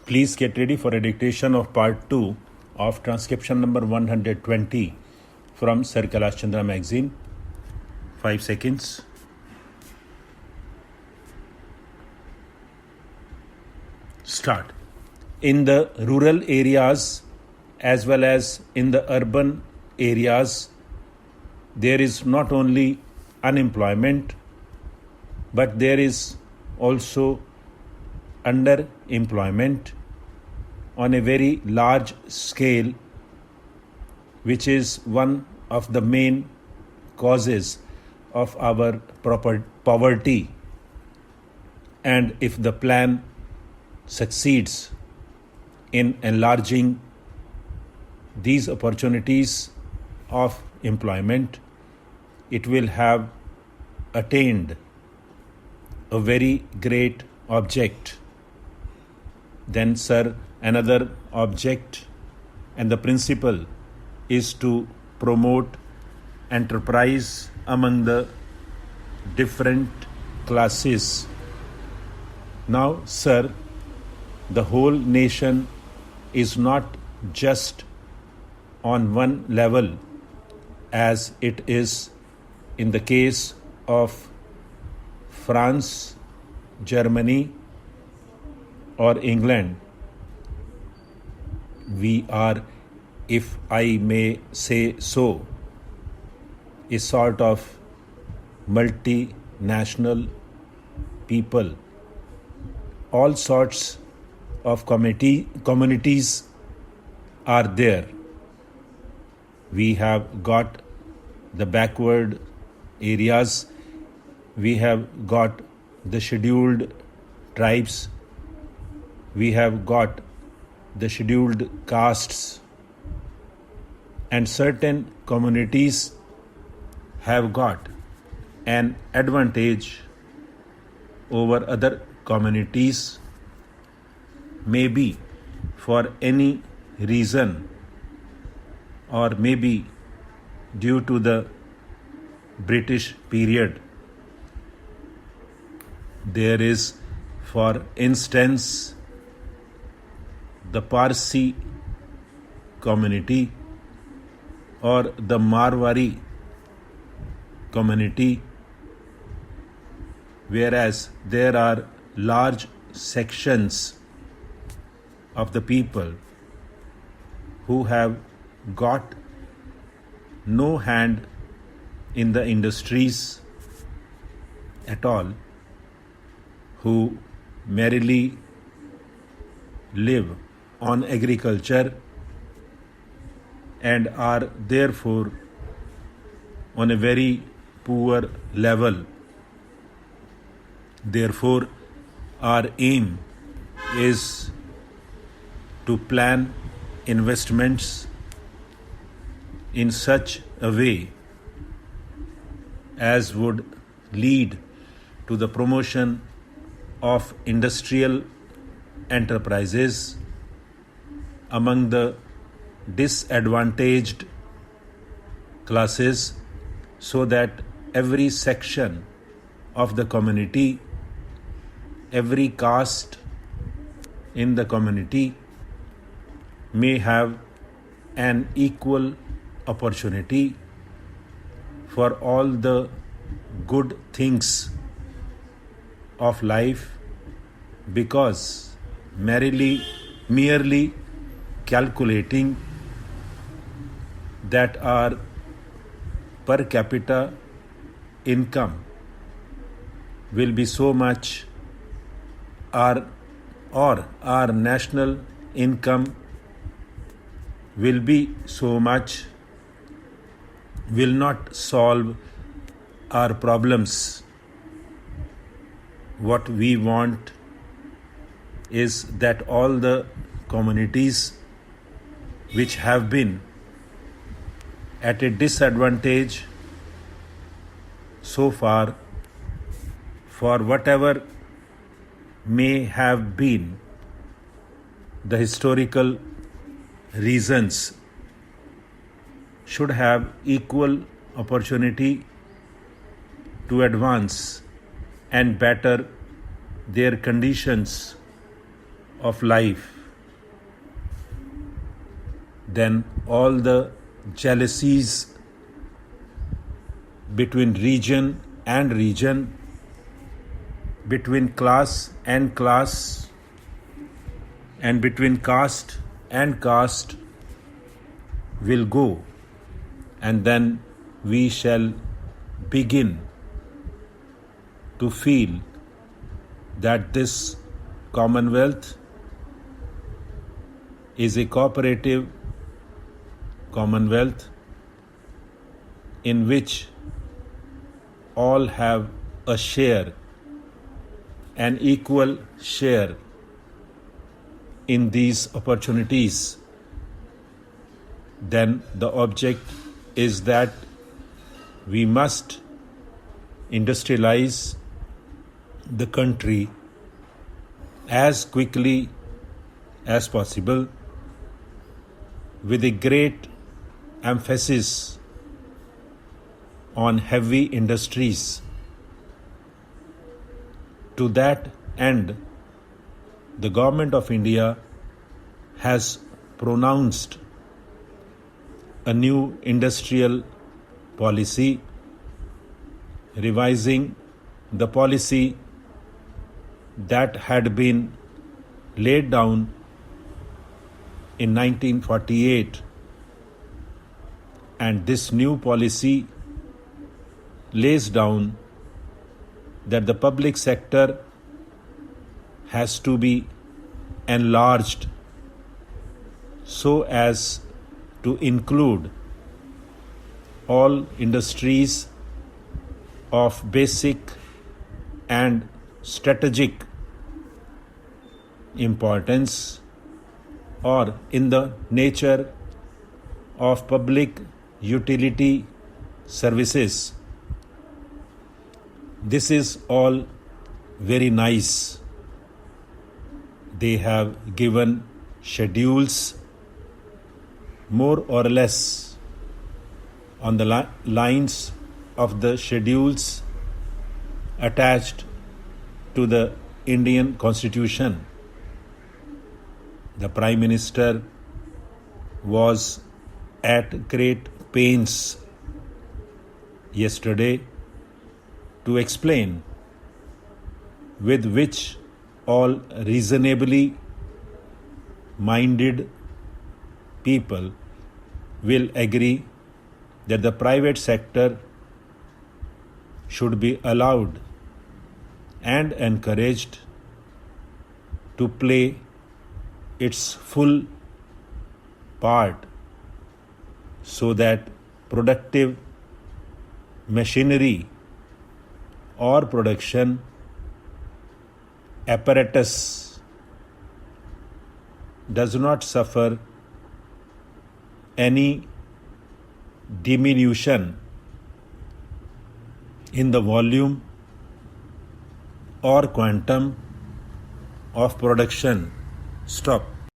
Please get ready for a dictation of part 2 of transcription number 120 from Sir Kailash Chandra magazine. 5 seconds. Start. In the rural areas as well as in the urban areas, there is not only unemployment, but there is also underemployment on a very large scale, which is one of the main causes of our poverty. And if the plan succeeds in enlarging these opportunities of employment, it will have attained a very great object. Then, sir, another object and the principle is to promote enterprise among the different classes. Now, sir, the whole nation is not just on one level as it is in the case of France, Germany, or England. We are, if I may say so, a sort of multinational people. All sorts of communities are there. We have got the backward areas, we have got the scheduled tribes, we have got the scheduled castes, and certain communities have got an advantage over other communities, maybe for any reason, or maybe due to the British period. There is, for instance, the Parsi community or the Marwari community, whereas there are large sections of the people who have got no hand in the industries at all, who merely live on agriculture and are therefore on a very poor level. Therefore, our aim is to plan investments in such a way as would lead to the promotion of industrial enterprises among the disadvantaged classes, so that every section of the community, every caste in the community may have an equal opportunity for all the good things of life, because merely calculating that our per capita income will be so much, or our national income will be so much, will not solve our problems. What we want is that all the communities which have been at a disadvantage so far, for whatever may have been the historical reasons, should have equal opportunity to advance and better their conditions of life. then all the jealousies between region and region, between class and class, and between caste and caste will go, and then we shall begin to feel that this Commonwealth is a cooperative Commonwealth in which all have a share, an equal share in these opportunities. Then the object is that we must industrialize the country as quickly as possible, with a great emphasis on heavy industries. To that end, the Government of India has pronounced a new industrial policy, revising the policy that had been laid down in 1948, and this new policy lays down that the public sector has to be enlarged so as to include all industries of basic and strategic importance, or in the nature of public utility services. This is all very nice. They have given schedules more or less on the lines of the schedules attached to the Indian Constitution. The Prime Minister was at great pains yesterday to explain with which all reasonably minded people will agree that the private sector should be allowed and encouraged to play its full part, so that productive machinery or production apparatus does not suffer any diminution in the volume or quantum of production. Stop.